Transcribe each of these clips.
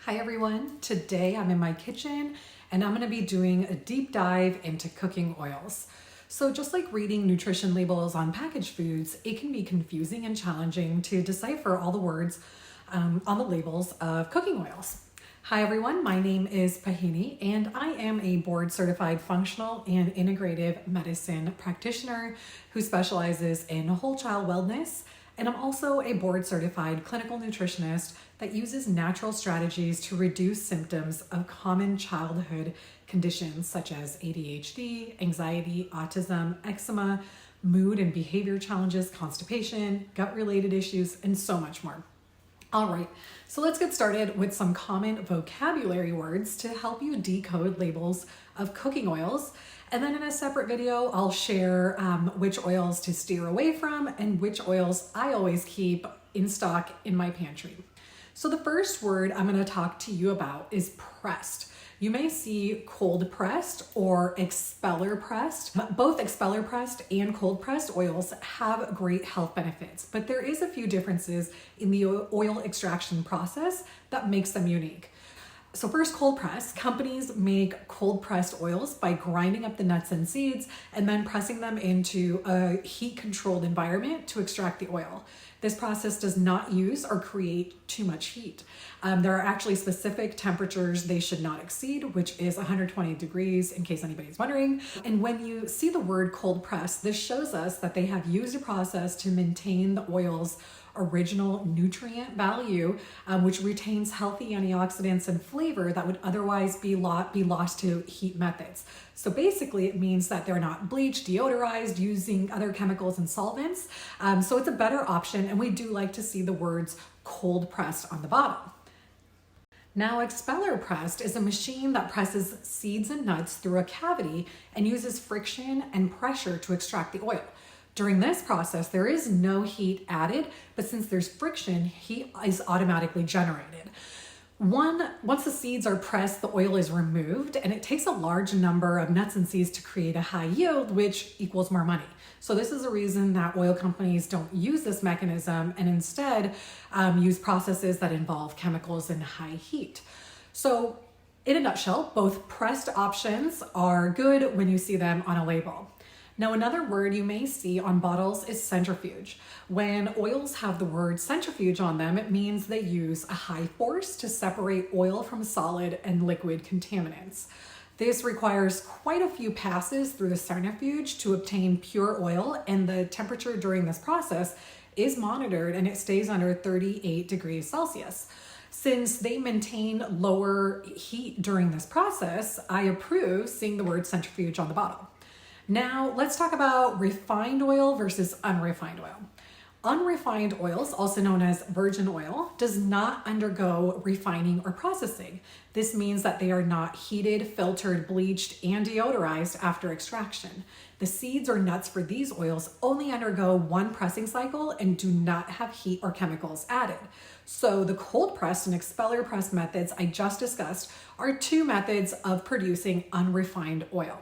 Hi everyone, today I'm in my kitchen and I'm going to be doing a deep dive into cooking oils. So just like reading nutrition labels on packaged foods, it can be confusing and challenging to decipher all the words on the labels of cooking oils. Hi everyone, my name is Pahini and I am a board certified functional and integrative medicine practitioner who specializes in whole child wellness. And I'm also a board certified clinical nutritionist that uses natural strategies to reduce symptoms of common childhood conditions such as ADHD, anxiety, autism, eczema, mood and behavior challenges, constipation, gut-related issues, and so much more. All right, so let's get started with some common vocabulary words to help you decode labels of cooking oils. And then in a separate video, I'll share which oils to steer away from and which oils I always keep in stock in my pantry. So the first word I'm going to talk to you about is pressed. You may see cold pressed or expeller pressed. Both expeller pressed and cold pressed oils have great health benefits, but there is a few differences in the oil extraction process that makes them unique. So first, cold press. Companies make cold pressed oils by grinding up the nuts and seeds and then pressing them into a heat controlled environment to extract the oil. This process does not use or create too much heat. There are actually specific temperatures they should not exceed, which is 120 degrees in case anybody's wondering. And when you see the word cold press, this shows us that they have used a process to maintain the oil's original nutrient value, which retains healthy antioxidants and flavor that would otherwise be lost to heat methods. So basically it means that they're not bleached, deodorized, using other chemicals and solvents. So it's a better option, and we do like to see the words cold pressed on the bottom. Now, expeller pressed is a machine that presses seeds and nuts through a cavity and uses friction and pressure to extract the oil. During this process, there is no heat added, but since there's friction, heat is automatically generated. Once the seeds are pressed, the oil is removed, and it takes a large number of nuts and seeds to create a high yield, which equals more money. So this is a reason that oil companies don't use this mechanism and instead use processes that involve chemicals and high heat. So in a nutshell, both pressed options are good when you see them on a label. Now, another word you may see on bottles is centrifuge. When oils have the word centrifuge on them, it means they use a high force to separate oil from solid and liquid contaminants. This requires quite a few passes through the centrifuge to obtain pure oil, and the temperature during this process is monitored and it stays under 38 degrees Celsius. Since they maintain lower heat during this process, I approve seeing the word centrifuge on the bottle. Now, let's talk about refined oil versus unrefined oil. Unrefined oils, also known as virgin oil, does not undergo refining or processing. This means that they are not heated, filtered, bleached, and deodorized after extraction. The seeds or nuts for these oils only undergo one pressing cycle and do not have heat or chemicals added. So the cold pressed and expeller pressed methods I just discussed are two methods of producing unrefined oil.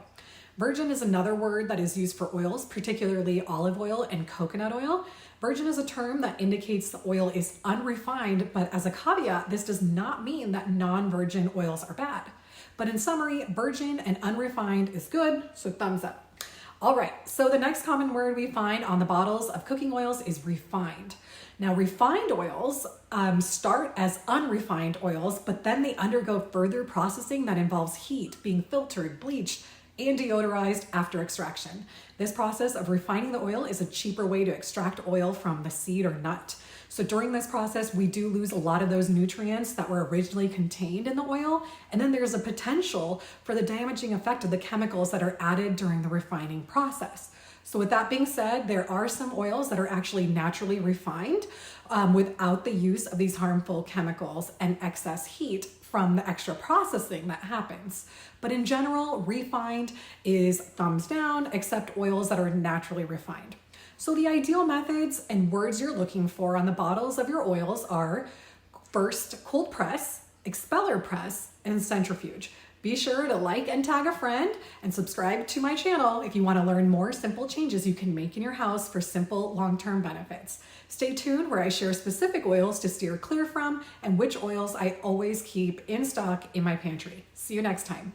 Virgin is another word that is used for oils, particularly olive oil and coconut oil. Virgin is a term that indicates the oil is unrefined, but as a caveat, this does not mean that non-virgin oils are bad. But in summary, virgin and unrefined is good, so thumbs up. All right, so the next common word we find on the bottles of cooking oils is refined. Now, refined oils start as unrefined oils, but then they undergo further processing that involves heat, being filtered, bleached, and deodorized after extraction. This process of refining the oil is a cheaper way to extract oil from the seed or nut. So during this process, we do lose a lot of those nutrients that were originally contained in the oil, and then there's a potential for the damaging effect of the chemicals that are added during the refining process. So with that being said, there are some oils that are actually naturally refined without the use of these harmful chemicals and excess heat from the extra processing that happens. But in general, refined is thumbs down, except oils that are naturally refined. So the ideal methods and words you're looking for on the bottles of your oils are first, cold press, expeller press, and centrifuge. Be sure to like and tag a friend and subscribe to my channel if you want to learn more simple changes you can make in your house for simple long-term benefits. Stay tuned where I share specific oils to steer clear from and which oils I always keep in stock in my pantry. See you next time.